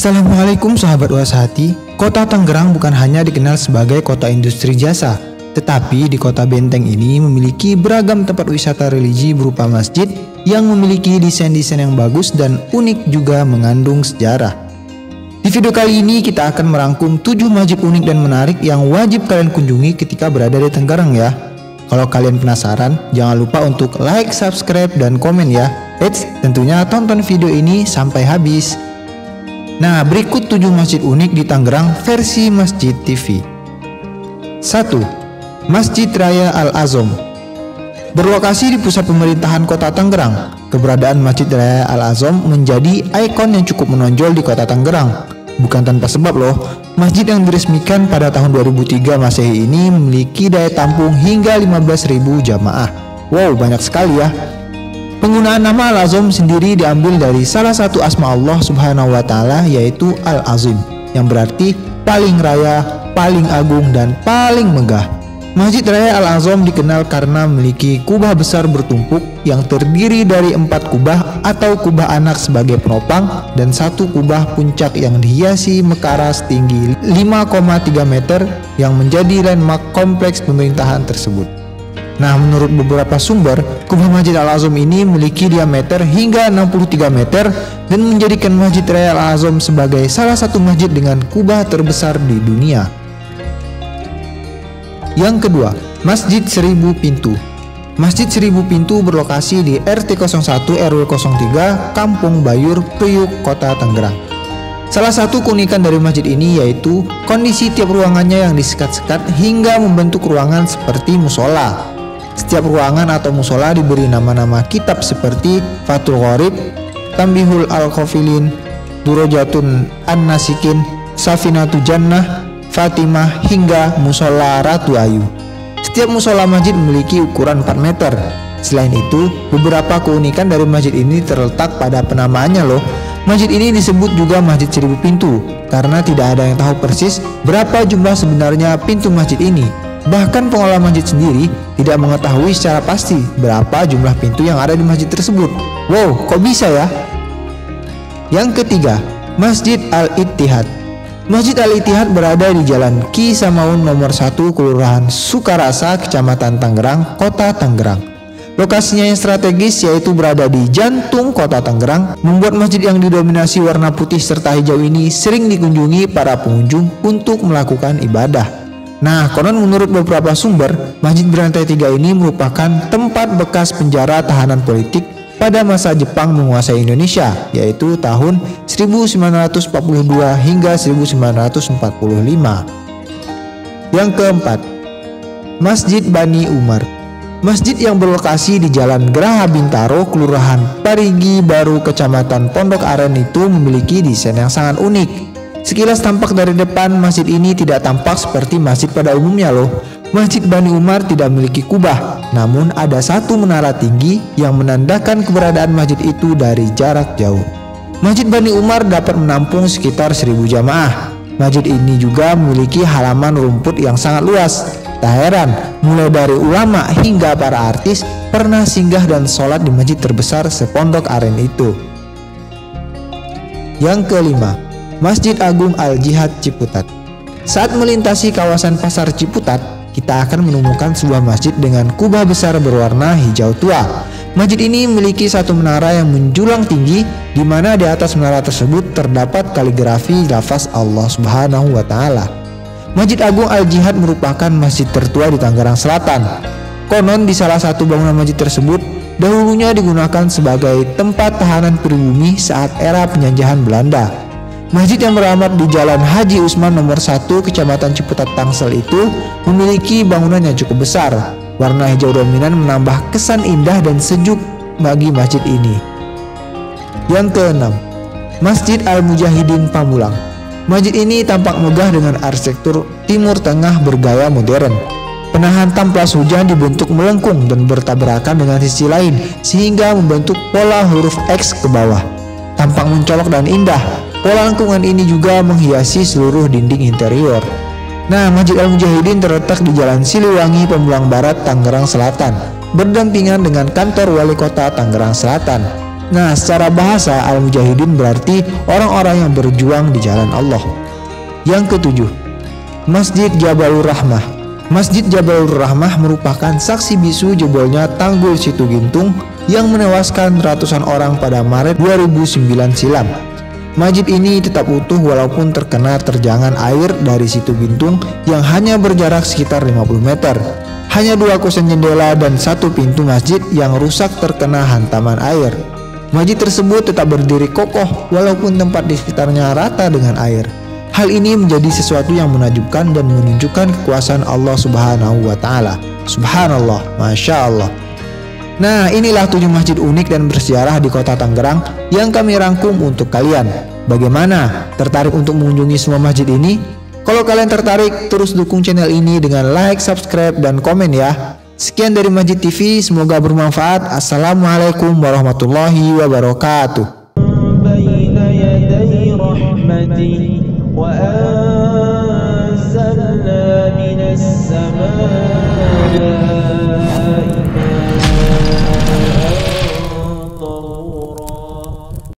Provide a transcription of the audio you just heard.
Assalamualaikum sahabat Wasati. Kota Tangerang bukan hanya dikenal sebagai kota industri jasa, tetapi di kota Benteng ini memiliki beragam tempat wisata religi berupa masjid yang memiliki desain-desain yang bagus dan unik juga mengandung sejarah. Di video kali ini kita akan merangkum 7 masjid unik dan menarik yang wajib kalian kunjungi ketika berada di Tangerang ya. Kalau kalian penasaran, jangan lupa untuk like, subscribe, dan komen ya. Tentunya tonton video ini sampai habis. Nah, berikut 7 masjid unik di Tangerang versi Masjid TV. 1. Masjid Raya Al-Azom. Berlokasi di pusat pemerintahan kota Tangerang, keberadaan Masjid Raya Al-Azom menjadi ikon yang cukup menonjol di kota Tangerang. Bukan tanpa sebab loh, masjid yang diresmikan pada tahun 2003 Masehi ini memiliki daya tampung hingga 15.000 jamaah. Wow, banyak sekali ya. Penggunaan nama Al-Azom sendiri diambil dari salah satu asma Allah Subhanahu wa Ta'ala, yaitu Al-Azim, yang berarti paling raya, paling agung, dan paling megah. Masjid Raya Al-Azom dikenal karena memiliki kubah besar bertumpuk yang terdiri dari 4 kubah atau kubah anak sebagai penopang dan 1 kubah puncak yang dihiasi mekara setinggi 5,3 meter yang menjadi landmark kompleks pemerintahan tersebut. Nah, menurut beberapa sumber, kubah Masjid Al-Azom ini memiliki diameter hingga 63 meter dan menjadikan Masjid Raya Al-Azom sebagai salah satu masjid dengan kubah terbesar di dunia. Yang kedua, Masjid Seribu Pintu. Masjid Seribu Pintu berlokasi di RT 01 RW 03 Kampung Bayur, Priuk, Kota Tangerang. Salah satu keunikan dari masjid ini yaitu kondisi tiap ruangannya yang disekat-sekat hingga membentuk ruangan seperti musola. Setiap ruangan atau musola diberi nama-nama kitab seperti Fathul Qorib, Tambihul Al-Khafilin, Durajatun An-Nasikin, Safinatu Jannah, Fatimah, hingga Musola Ratu Ayu. Setiap musola masjid memiliki ukuran 4 meter. Selain itu, beberapa keunikan dari masjid ini terletak pada penamaannya loh. Masjid ini disebut juga Masjid Seribu Pintu karena tidak ada yang tahu persis berapa jumlah sebenarnya pintu masjid ini. Bahkan pengelola masjid sendiri tidak mengetahui secara pasti berapa jumlah pintu yang ada di masjid tersebut. Wow, kok bisa ya? Yang ketiga, Masjid Al-Ittihad. Masjid Al-Ittihad berada di Jalan Ki Samaun nomor 1 Kelurahan Sukarasa, Kecamatan Tangerang, Kota Tangerang. Lokasinya yang strategis yaitu berada di jantung Kota Tangerang, membuat masjid yang didominasi warna putih serta hijau ini sering dikunjungi para pengunjung untuk melakukan ibadah. Nah, konon menurut beberapa sumber, masjid berantai 3 ini merupakan tempat bekas penjara tahanan politik pada masa Jepang menguasai Indonesia, yaitu tahun 1942 hingga 1945. Yang keempat, Masjid Bani Umar. Masjid yang berlokasi di Jalan Geraha Bintaro, Kelurahan Parigi Baru, Kecamatan Pondok Aren itu memiliki desain yang sangat unik. Sekilas tampak dari depan, masjid ini tidak tampak seperti masjid pada umumnya loh. Masjid Bani Umar tidak memiliki kubah, namun ada 1 menara tinggi yang menandakan keberadaan masjid itu dari jarak jauh. Masjid Bani Umar dapat menampung sekitar 1.000 jamaah. Masjid ini juga memiliki halaman rumput yang sangat luas. Tak heran, mulai dari ulama hingga para artis pernah singgah dan sholat di masjid terbesar sepondok aren itu. Yang kelima, Masjid Agung Al-Jihad Ciputat. Saat melintasi kawasan Pasar Ciputat, kita akan menemukan sebuah masjid dengan kubah besar berwarna hijau tua. Masjid ini memiliki 1 menara yang menjulang tinggi, di mana di atas menara tersebut terdapat kaligrafi lafaz Allah Subhanahu wa Ta'ala. Masjid Agung Al-Jihad merupakan masjid tertua di Tangerang Selatan. Konon di salah satu bangunan masjid tersebut dahulunya digunakan sebagai tempat tahanan pribumi saat era penjajahan Belanda. Masjid yang beralamat di Jalan Haji Usman nomor 1 Kecamatan Ciputat Tangsel itu memiliki bangunan yang cukup besar. Warna hijau dominan menambah kesan indah dan sejuk bagi masjid ini. Yang keenam, Masjid Al-Mujahidin Pamulang. Masjid ini tampak megah dengan arsitektur Timur Tengah bergaya modern. Penahan tamplas hujan dibentuk melengkung dan bertabrakan dengan sisi lain sehingga membentuk pola huruf X ke bawah. Tampak mencolok dan indah. Pola lengkungan ini juga menghiasi seluruh dinding interior. Nah, Masjid Al-Mujahidin terletak di Jalan Siliwangi, Pamulang Barat, Tangerang Selatan, berdampingan dengan kantor Wali Kota Tangerang Selatan. Nah, secara bahasa al-mujahidin berarti orang-orang yang berjuang di jalan Allah. Yang ketujuh, Masjid Jabalur Rahmah. Masjid Jabalur Rahmah merupakan saksi bisu jebolnya tanggul Situgintung yang menewaskan ratusan orang pada Maret 2009 silam. Masjid ini tetap utuh walaupun terkena terjangan air dari Situgintung yang hanya berjarak sekitar 50 meter. Hanya 2 kosen jendela dan 1 pintu masjid yang rusak terkena hantaman air. Masjid tersebut tetap berdiri kokoh walaupun tempat di sekitarnya rata dengan air. Hal ini menjadi sesuatu yang menakjubkan dan menunjukkan kekuasaan Allah Subhanahu wa Ta'ala. Subhanallah, Masya Allah. Nah, inilah 7 masjid unik dan bersejarah di kota Tangerang yang kami rangkum untuk kalian. Bagaimana? Tertarik untuk mengunjungi semua masjid ini? Kalau kalian tertarik, terus dukung channel ini dengan like, subscribe, dan komen ya. Sekian dari Masjid TV, semoga bermanfaat. Assalamualaikum warahmatullahi wabarakatuh. وأنزلنا من السماء